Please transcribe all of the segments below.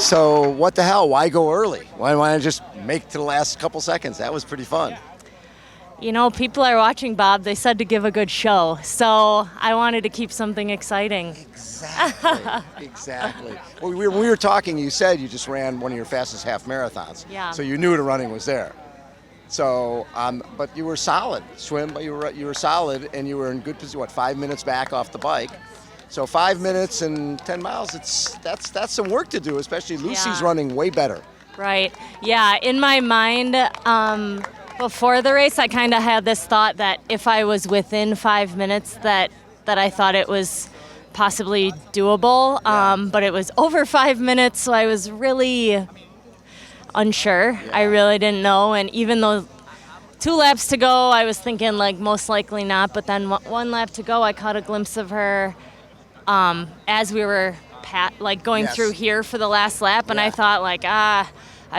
So what the hell? Why go early? Why not just make to the last couple seconds? That was pretty fun. You know, people are watching, Bob. They said to give a good show. So I wanted to keep something exciting. Exactly. Well, when we were talking, you said you just ran one of your fastest half marathons. Yeah. So you knew the running was there. So, but you were solid. Swim, but you were solid, and you were in good position. What, 5 minutes back off the bike? So 5 minutes and 10 miles. That's some work to do, especially Lucy's running way better. Right. Yeah. In my mind, before the race, I kind of had this thought that if I was within 5 minutes, that I thought it was possibly doable. But it was over 5 minutes, so I was really unsure. Yeah. I really didn't know, and even though 2 laps to go, I was thinking like most likely not. But then 1 lap to go, I caught a glimpse of her as we were going through here for the last lap, and I thought like, I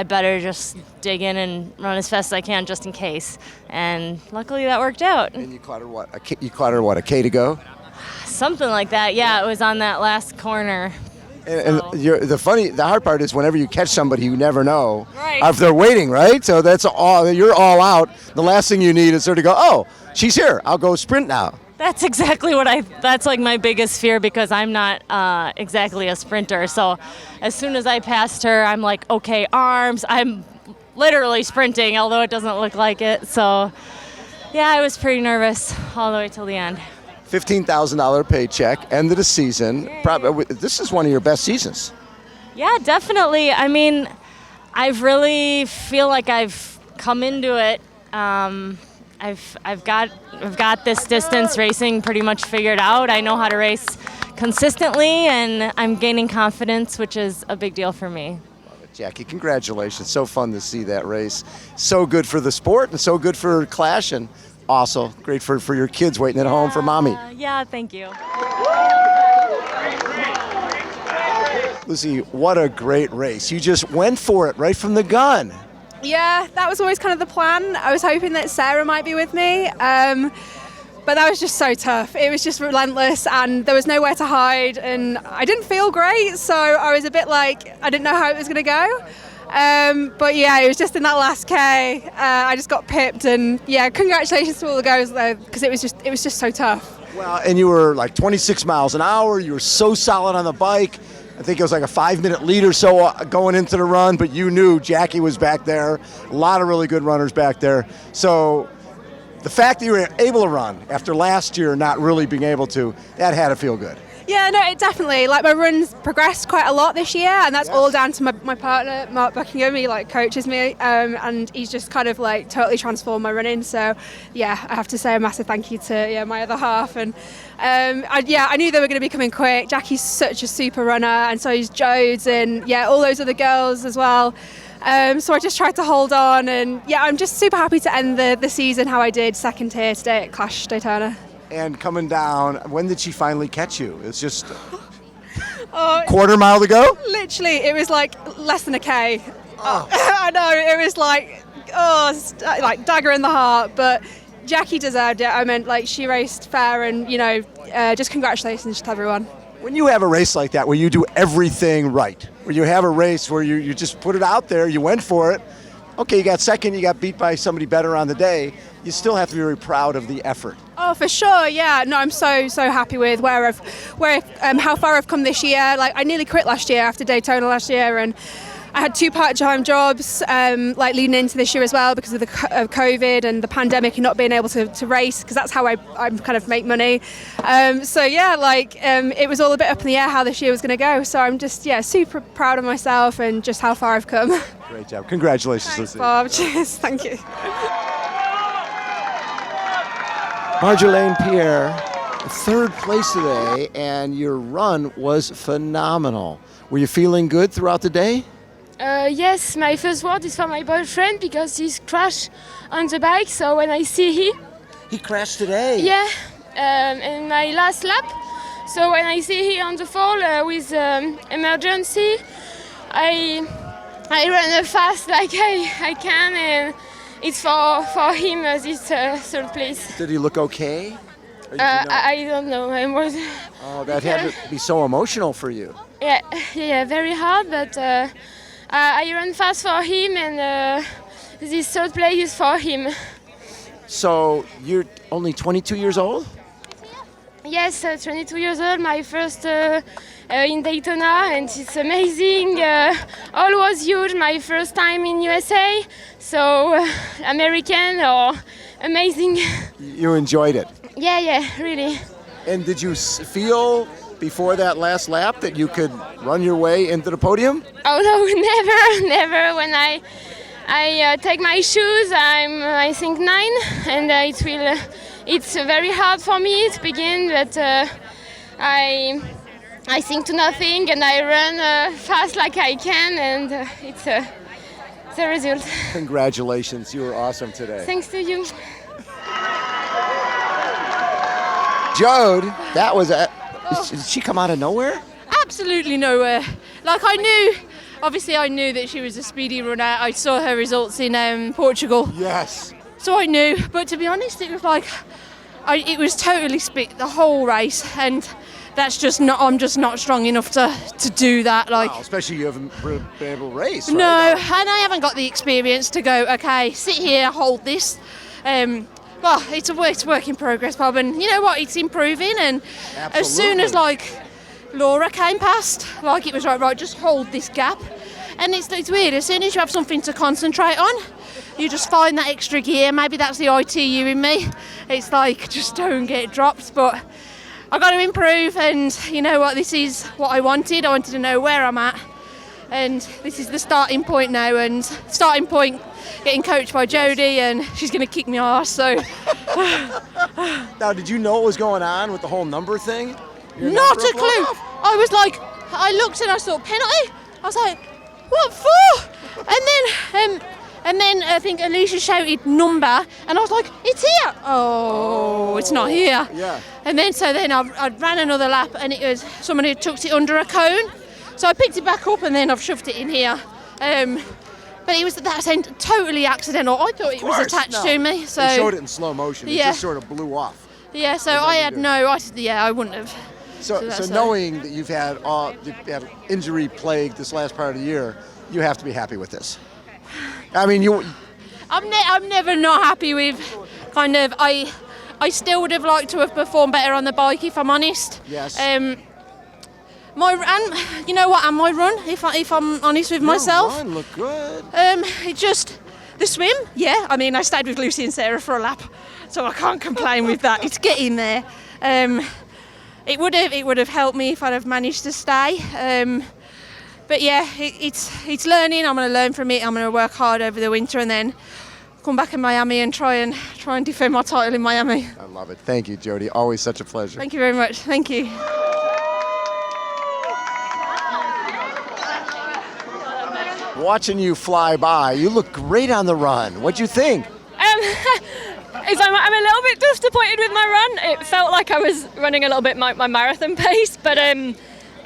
better just dig in and run as fast as I can just in case. And luckily that worked out. And you caught her what? A K to go? Something like that. Yeah, it was on that last corner. And the hard part is whenever you catch somebody you never know right. if they're waiting, right? So you're all out. The last thing you need is her to go, oh, she's here. I'll go sprint now. That's exactly that's like my biggest fear, because I'm not exactly a sprinter. So as soon as I passed her, I'm like, okay, arms. I'm literally sprinting, although it doesn't look like it. So yeah, I was pretty nervous all the way till the end. $15,000 paycheck, end of the season. Probably, this is one of your best seasons. Yeah, definitely. I mean, I really feel like I've come into it. I've got this distance racing pretty much figured out. I know how to race consistently, and I'm gaining confidence, which is a big deal for me. Love it. Jackie, congratulations. So fun to see that race. So good for the sport and so good for Clash, and also great for your kids waiting at home for mommy. Yeah, thank you. Lucy, what a great race. You just went for it right from the gun. Yeah, that was always kind of the plan. I was hoping that Sarah might be with me, but that was just so tough. It was just relentless, and there was nowhere to hide, and I didn't feel great, so I was a bit like, I didn't know how it was going to go. But yeah, it was just in that last K, I just got pipped, and yeah, congratulations to all the girls though, because it was just so tough. Well, and you were like 26 miles an hour. You were so solid on the bike. I think it was like a 5-minute lead or so going into the run, but you knew Jackie was back there. A lot of really good runners back there. So the fact that you were able to run after last year not really being able to, that had to feel good. Yeah, no, it definitely. Like, my runs progressed quite a lot this year, and that's all down to my partner, Mark Buckingham. He coaches me, and he's just kind of totally transformed my running. So yeah, I have to say a massive thank you to my other half. And I knew they were going to be coming quick. Jackie's such a super runner, and so is Jodes, and all those other girls as well. So I just tried to hold on, and I'm just super happy to end the season how I did, second here today at CLASH Daytona. And coming down, when did she finally catch you? It's just quarter mile to go? Literally, it was like less than a K. Oh. I know, it was like dagger in the heart, but Jackie deserved it. I meant, she raced fair, and, just congratulations to everyone. When you have a race like that where you do everything right, where you have a race where you just put it out there, you went for it, okay, you got second, you got beat by somebody better on the day, you still have to be very proud of the effort. Oh, for sure, yeah. No, I'm so happy with how far I've come this year. I nearly quit last year after Daytona last year, and I had 2 part-time jobs leading into this year as well because of the COVID and the pandemic and not being able to race, because that's how I kind of make money. It was all a bit up in the air how this year was going to go. So I'm just super proud of myself and just how far I've come. Great job. Congratulations, Thanks, Lucy. Bob. Cheers. Thank you. Marjolaine Pierre, 3rd place today, and your run was phenomenal. Were you feeling good throughout the day? Yes, my first word is for my boyfriend because he's crashed on the bike. So when I see he crashed today. Yeah, in my last lap. So when I see he on the fall with emergency, I run fast like I can, and it's for him this 3rd place. Did he look okay? I don't know. Oh, that had to be so emotional for you. Yeah, very hard, but I ran fast for him, and this third place is for him. So you're only 22 years old? Yes, 22 years old, my first in Daytona, and it's amazing. All was huge, my first time in USA, so American or amazing. You enjoyed it? Yeah, really. And did you feel before that last lap that you could run your way into the podium? Oh no, never. When I take my shoes, I think 9, and it's very hard for me to begin, but I think to nothing, and I run fast like I can, and it's a result. Congratulations, you were awesome today. Thanks to you. Jode, that was did she come out of nowhere? Absolutely nowhere. Like I knew that she was a speedy runner. I saw her results in Portugal. Yes. So I knew, but to be honest, it was like, it was totally split the whole race, and I'm just not strong enough to do that. Like, Wow, especially you haven't been able to race, right? no, and I haven't got the experience to go, okay, sit here, hold this. Well, it's a work in progress, Bob, and you know what, it's improving, and Absolutely. as soon as like Laura came past, like it was right, just hold this gap. And it's weird, as soon as you have something to concentrate on, you just find that extra gear. Maybe that's the ITU in me. It's like, just don't get dropped, but I got to improve, and you know what, this is what I wanted. I wanted to know where I'm at, and this is the starting point now, and starting point getting coached by Jodie, and she's going to kick me arse, so. Now, did you know what was going on with the whole number thing? Your Not number a blown clue. off? I was like, I looked and I saw penalty. I was like, what for? And then I think Alicia shouted number, and I was like, it's here. Oh, it's not here. Yeah. And then I ran another lap, and it was somebody had tucked it under a cone. So I picked it back up, and then I've shoved it in here. But it was totally accidental. I thought it was attached to me. So they showed it in slow motion. It Yeah. just sort of blew off. yeah, so I wouldn't have. So that's knowing that you've had injury plagued this last part of the year, you have to be happy with this. I mean, I'm never not happy with kind of. I still would have liked to have performed better on the bike, if I'm honest. Yes. My run, if I'm honest with myself. Your run looked good. It just the swim. Yeah, I mean, I stayed with Lucy and Sarah for a lap, so I can't complain with that. It's getting there. It would have helped me if I'd have managed to stay. But yeah, it's learning. I'm going to learn from it. I'm going to work hard over the winter, and then come back in Miami and try and defend my title in Miami. I love it. Thank you, Jodie. Always such a pleasure. Thank you very much. Thank you. Watching you fly by, you look great on the run. What'd you think? I'm a little bit disappointed with my run. It felt like I was running a little bit my marathon pace, but I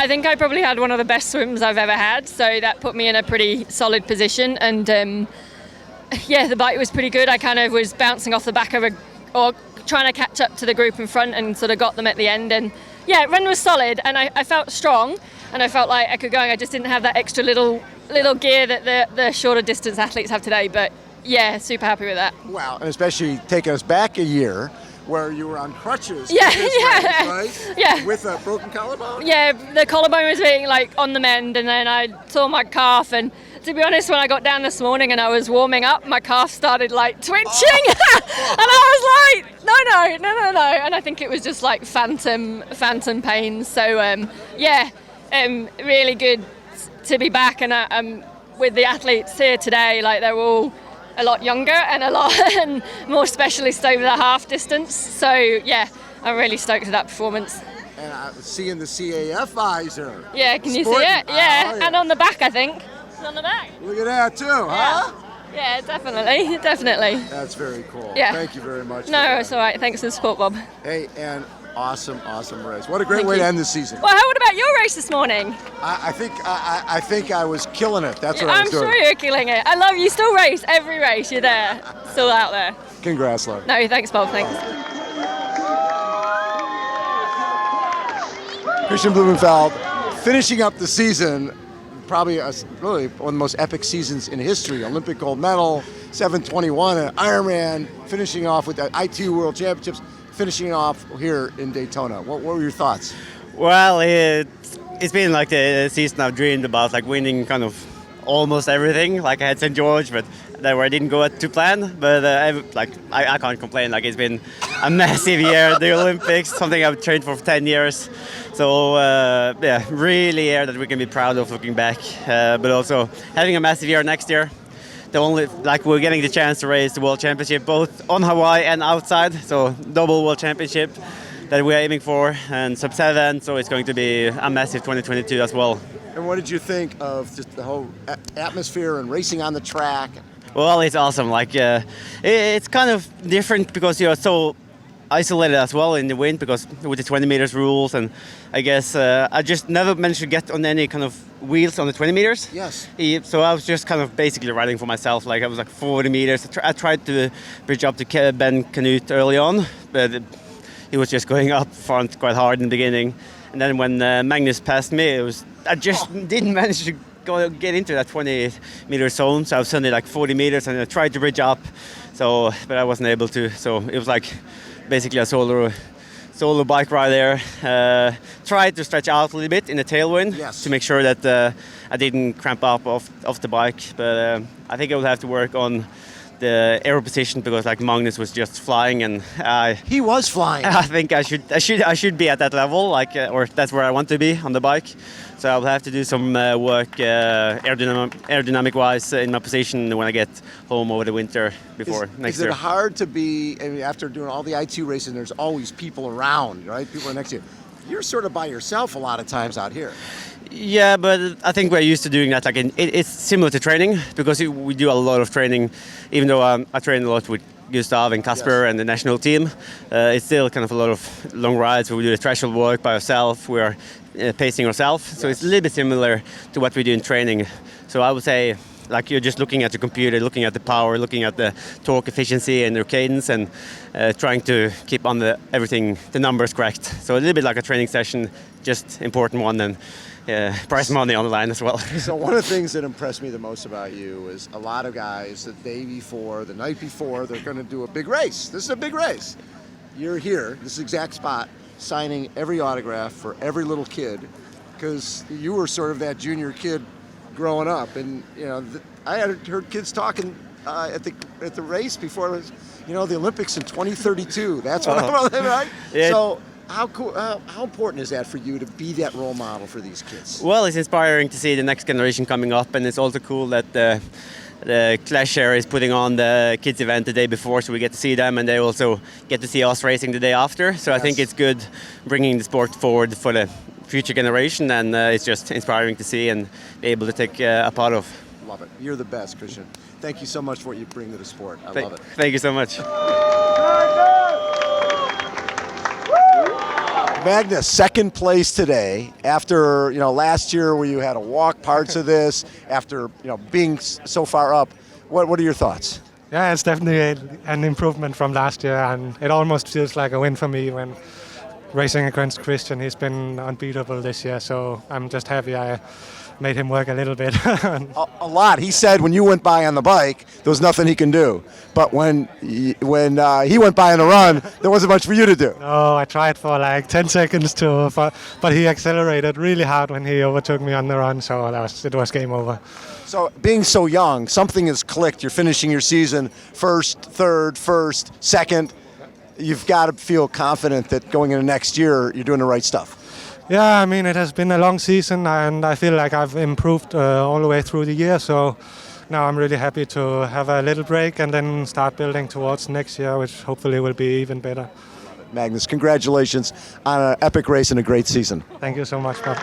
think I probably had one of the best swims I've ever had, so that put me in a pretty solid position. And the bike was pretty good. I kind of was bouncing off the back of or trying to catch up to the group in front, and sort of got them at the end. And yeah, run was solid, and I felt strong, and I felt like I could go. I just didn't have that extra little gear that the shorter distance athletes have today, but yeah, super happy with that. Wow, and especially taking us back a year where you were on crutches. Yeah, for this yeah. race, right? Yeah. With a broken collarbone? Yeah, the collarbone was being like on the mend, and then I tore my calf, and to be honest, when I got down this morning and I was warming up, my calf started like twitching. And I was like, no. And I think it was just like phantom pain. So really good to be back, and with the athletes here today, like they're all a lot younger and a lot and more specialist over the half distance. So yeah, I'm really stoked with that performance. And I'm seeing the CAF visor. Yeah, can you see Sporting. it? Yeah, Oh, yeah. and on the back, I think. It's on the back. Look at that too, huh? Yeah, definitely. That's very cool. Yeah. Thank you very much. No, it's all right. Thanks for the support, Bob. Hey, and awesome race. What a great Thank way you. to end the season. Well, what about your race this morning? I think I was killing it. That's what I I'm was doing. sure you're killing it. I love you. Still race every race. You're there, still out there. Congrats, Laura. No, thanks, Bob. Thanks. Kristian Blummenfelt, finishing up the season, probably really one of the most epic seasons in history. Olympic gold medal, 721, an Ironman, finishing off with the ITU World Championships, finishing off here in Daytona. What were your thoughts? Well, it's been like the season I've dreamed about, like winning kind of almost everything. Like I had St. George, but that where I didn't go to plan. But I can't complain. Like it's been a massive year, the Olympics, something I've trained for 10 years. So yeah, really year that we can be proud of looking back. But also having a massive year next year. We're getting the chance to race the World Championship both on Hawaii and outside. So double World Championship that we're aiming for, and sub 7. So it's going to be a massive 2022 as well. And what did you think of just the whole atmosphere and racing on the track? Well, it's awesome. It's kind of different because you're so isolated as well in the wind because with the 20 meters rules, and I guess I just never managed to get on any kind of wheels on the 20 meters. Yes. So I was just kind of basically riding for myself. Like I was like 40 meters. I tried to bridge up to Ben Canute early on, but he was just going up front quite hard in the beginning. And then when Magnus passed me, I just didn't manage to get into that 20 meter zone. So I was suddenly like 40 meters and I tried to bridge up, but I wasn't able to. So it was like basically a solo bike ride there. Tried to stretch out a little bit in the tailwind to make sure that I didn't cramp up off the bike. But I think I will have to work on the aero position because like Magnus was just flying and he was flying. I think I should be at that level, or that's where I want to be on the bike. So I'll have to do some work aerodynamic wise in my position when I get home over the winter before next year. Is it hard to be? I mean, after doing all the ITU racing, there's always people around, right? People are next to you. You're sort of by yourself a lot of times out here. Yeah, but I think we're used to doing that. Like it's similar to training because we do a lot of training. Even though I train a lot with Gustav and Kasper and the national team, it's still kind of a lot of long rides where we do the threshold work by ourselves. We are pacing ourselves, so it's a little bit similar to what we do in training. So I would say, like you're just looking at the computer, looking at the power, looking at the torque efficiency and the cadence, and trying to keep on the numbers correct. So a little bit like a training session, just important one, and prize money on the line as well. So one of the things that impressed me the most about you is a lot of guys the day before, the night before, they're going to do a big race. This is a big race. You're here, this exact spot, signing every autograph for every little kid, because you were sort of that junior kid growing up, and I had heard kids talking at the race before it was, the Olympics in 2032. That's what I'm right. Yeah. So how important is that for you to be that role model for these kids? Well, it's inspiring to see the next generation coming up, and it's also cool that the CLASH Share is putting on the kids event the day before, so we get to see them, and they also get to see us racing the day after. So I think it's good bringing the sport forward for the future generation, and it's just inspiring to see and be able to take a part of. Love it. You're the best, Kristian. Thank you so much for what you bring to the sport. I love it. Thank you so much. Magnus, second place today after last year where you had to walk parts of this after being so far up. What are your thoughts? Yeah, it's definitely an improvement from last year, and it almost feels like a win for me when racing against Kristian. He's been unbeatable this year, so I'm just happy I made him work a little bit. a lot. He said when you went by on the bike, there was nothing he can do. But when he went by on the run, there wasn't much for you to do. No, I tried for like 10 seconds but he accelerated really hard when he overtook me on the run, so it was game over. So being so young, something has clicked. You're finishing your season first, third, first, second. You've got to feel confident that going into next year, you're doing the right stuff. Yeah, I mean, it has been a long season, and I feel like I've improved all the way through the year. So now I'm really happy to have a little break and then start building towards next year, which hopefully will be even better. Magnus, congratulations on an epic race and a great season. Thank you so much, Bob.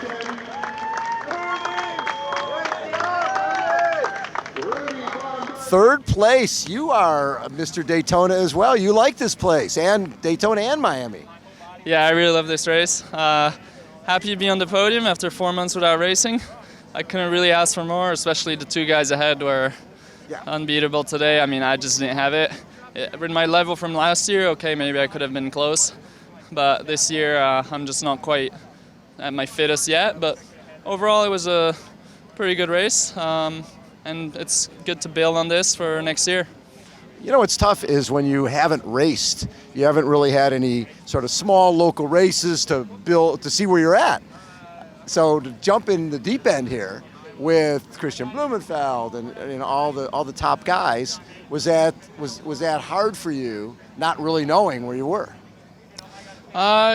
Third place. You are Mr. Daytona as well. You like this place, and Daytona and Miami. Yeah, I really love this race. Happy to be on the podium after 4 months without racing. I couldn't really ask for more, especially the two guys ahead were unbeatable today. I mean, I just didn't have it. With my level from last year, okay, maybe I could have been close. But this year, I'm just not quite at my fittest yet. But overall, it was a pretty good race, and it's good to build on this for next year. You know what's tough is when you haven't raced, you haven't really had any sort of small local races to build to see where you're at. So to jump in the deep end here with Kristian Blummenfelt and all the top guys, was that hard for you, not really knowing where you were?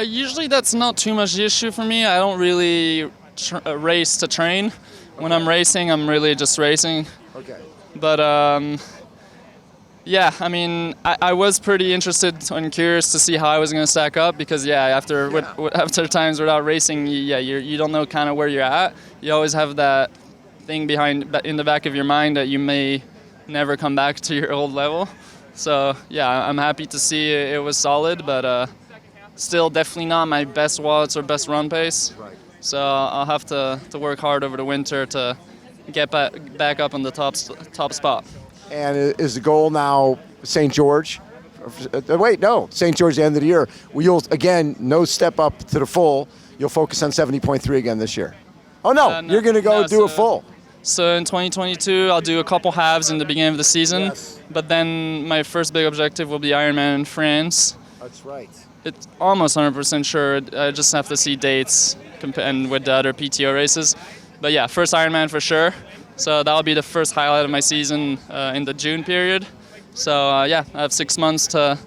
Usually that's not too much the issue for me. I don't really race to train. When I'm racing, I'm really just racing. Okay. But yeah, I mean, I was pretty interested and curious to see how I was going to stack up because, after times without racing, you don't know kind of where you're at. You always have that thing in the back of your mind that you may never come back to your old level. So, yeah, I'm happy to see it was solid, but still definitely not my best watts or best run pace. Right. So I'll have to work hard over the winter to get back up on the top spot. And is the goal now St. George? Wait, no, St. George at the end of the year. You'll, again, no step up to the full. You'll focus on 70.3 again this year. Oh, no, you're going to go do a full. So in 2022, I'll do a couple halves in the beginning of the season. Yes. But then my first big objective will be Ironman in France. That's right. It's almost 100% sure. I just have to see dates and with the other PTO races. But yeah, first Ironman for sure. So that'll be the first highlight of my season in the June period. So I have 6 months to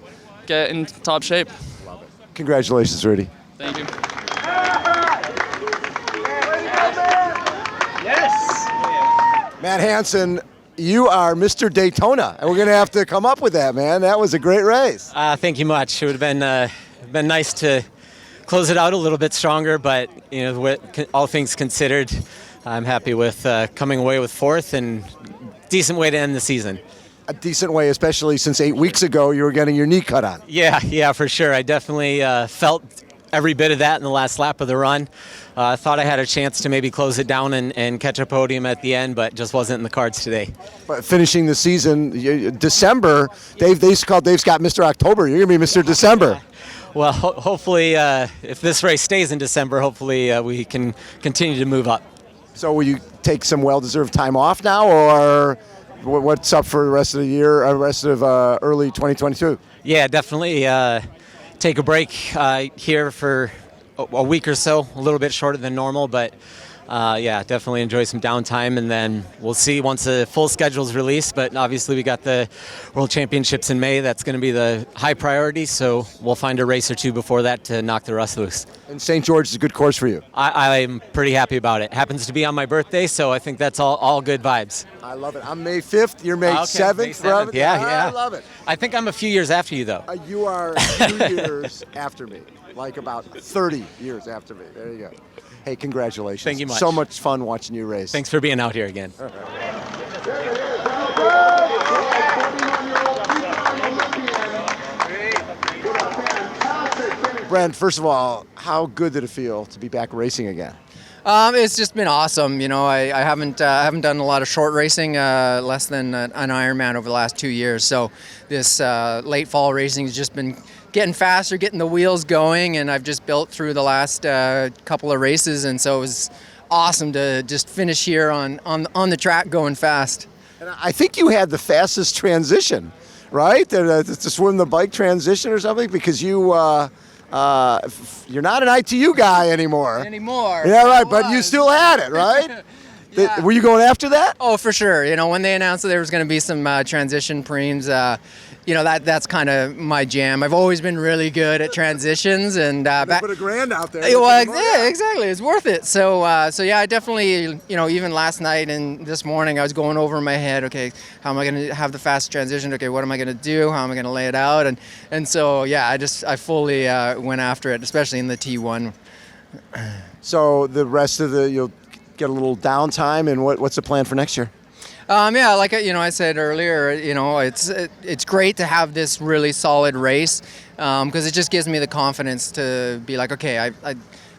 get in top shape. Love it. Congratulations, Rudy. Thank you. Yes. Matt Hansen, you are Mr. Daytona, and we're going to have to come up with that, man. That was a great race. Thank you much. It would have been nice to close it out a little bit stronger, but all things considered, I'm happy with coming away with fourth and decent way to end the season. A decent way, especially since 8 weeks ago you were getting your knee cut on. Yeah, for sure. I definitely felt every bit of that in the last lap of the run. I thought I had a chance to maybe close it down and catch a podium at the end, but just wasn't in the cards today. But finishing the season, December, Dave's got Mr. October. You're going to be Mr. December. Well, hopefully, if this race stays in December, hopefully we can continue to move up. So will you take some well-deserved time off now, or what's up for the rest of the year, rest of early 2022? Yeah, definitely take a break here for a week or so, a little bit shorter than normal, but definitely enjoy some downtime, and then we'll see once the full schedule is released. But obviously we got the World Championships in May. That's going to be the high priority, so we'll find a race or two before that to knock the rust loose. And St. George is a good course for you. I'm pretty happy about it. Happens to be on my birthday, so I think that's all good vibes. I love it. I'm May 5th. You're May 7th. May 7th. Yeah. I love it. I think I'm a few years after you, though. You are 2 years after me, like about 30 years after me. There you go. Hey, congratulations. Thank you much. So much fun watching you race. Thanks for being out here again. Brent, first of all, how good did it feel to be back racing again? It's just been awesome. You know, I haven't done a lot of short racing, less than an Ironman over the last 2 years. So this late fall racing has just been getting faster, getting the wheels going, and I've just built through the last couple of races, and so it was awesome to just finish here on the track going fast. And I think you had the fastest transition, right? To swim the bike transition or something, because you're not an ITU guy anymore. Yeah, right, but you still had it, right? Yeah. Were you going after that? Oh, for sure. You know, when they announced that there was going to be some transition preems, you know, that's kind of my jam. I've always been really good at transitions, and put $1,000 out there. Yeah, exactly. It's worth it. So yeah, I definitely, you know, even last night and this morning, I was going over in my head. Okay, how am I going to have the fast transition? Okay, what am I going to do? How am I going to lay it out? And so yeah, I fully went after it, especially in the T1. So the rest of you'll get a little downtime, and what's the plan for next year? Yeah, like I said earlier, you know, it's great to have this really solid race because it just gives me the confidence to be like, okay,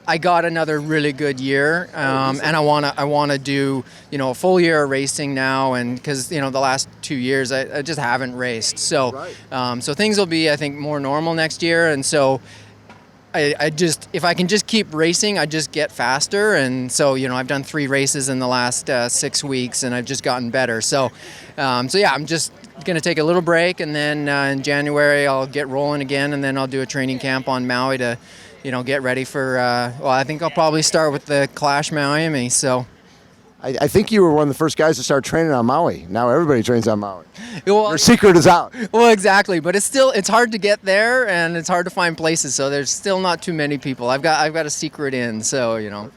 I got another really good year, and I wanna do, you know, a full year of racing now, and because, you know, the last 2 years I just haven't raced, so so things will be, I think, more normal next year, and so I just, if I can just keep racing, I just get faster. And so, I've done 3 races in the last 6 weeks, and I've just gotten better. So yeah, I'm just going to take a little break, and then in January I'll get rolling again, and then I'll do a training camp on Maui to, get ready for, I think I'll probably start with the CLASH Miami. So. I think you were one of the first guys to start training on Maui. Now everybody trains on Maui. Well, your secret is out. Well, exactly, but it's hard to get there, and it's hard to find places. So there's still not too many people. I've got a secret in. So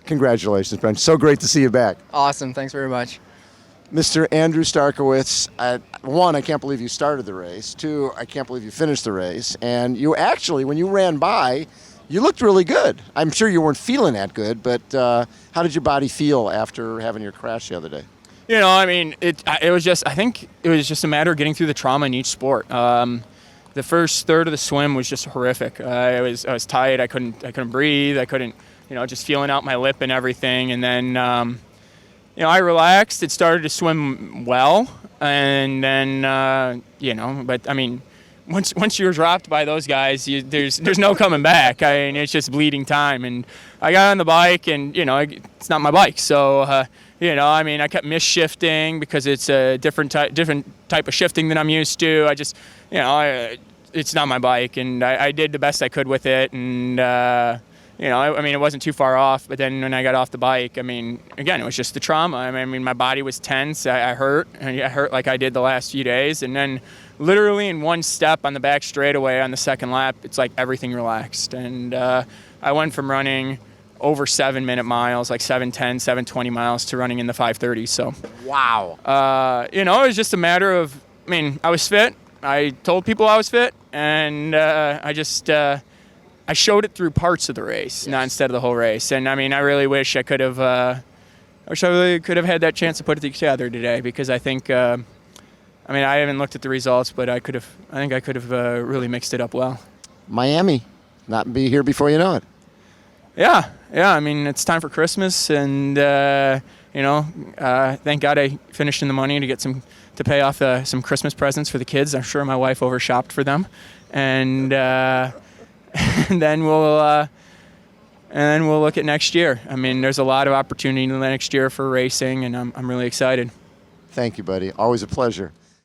Congratulations, Brent. So great to see you back. Awesome. Thanks very much. Mr. Andrew Starkowicz, 1, I can't believe you started the race. 2, I can't believe you finished the race. And you actually, when you ran by, you looked really good. I'm sure you weren't feeling that good, but how did your body feel after having your crash the other day? It was just, I think it was just a matter of getting through the trauma in each sport. The first third of the swim was just horrific. I was tight. I couldn't breathe. I couldn't, just feeling out my lip and everything. And then, I relaxed. It started to swim well, and then, but I mean. Once you're dropped by those guys, there's no coming back. It's just bleeding time. And I got on the bike, and it's not my bike, so I kept misshifting because it's a different type of shifting than I'm used to. It's not my bike, and I did the best I could with it, and it wasn't too far off. But then when I got off the bike, again, it was just the trauma. My body was tense. I hurt, and I hurt like I did the last few days, and then. Literally in one step on the back straightaway on the second lap, it's like everything relaxed. And I went from running over 7-minute miles, like 7:10, 7:20 miles, to running in the 5:30s. So, wow. It was just a matter of, I was fit. I told people I was fit, and I showed it through parts of the race, not instead of the whole race. And I really wish I could have, had that chance to put it together today, because I think. I haven't looked at the results, but I think I could have really mixed it up well. Miami, not be here before you know it. Yeah. It's time for Christmas, and thank God I finished in the money to pay off some Christmas presents for the kids. I'm sure my wife overshopped for them, and then we'll look at next year. There's a lot of opportunity next year for racing, and I'm really excited. Thank you, buddy. Always a pleasure.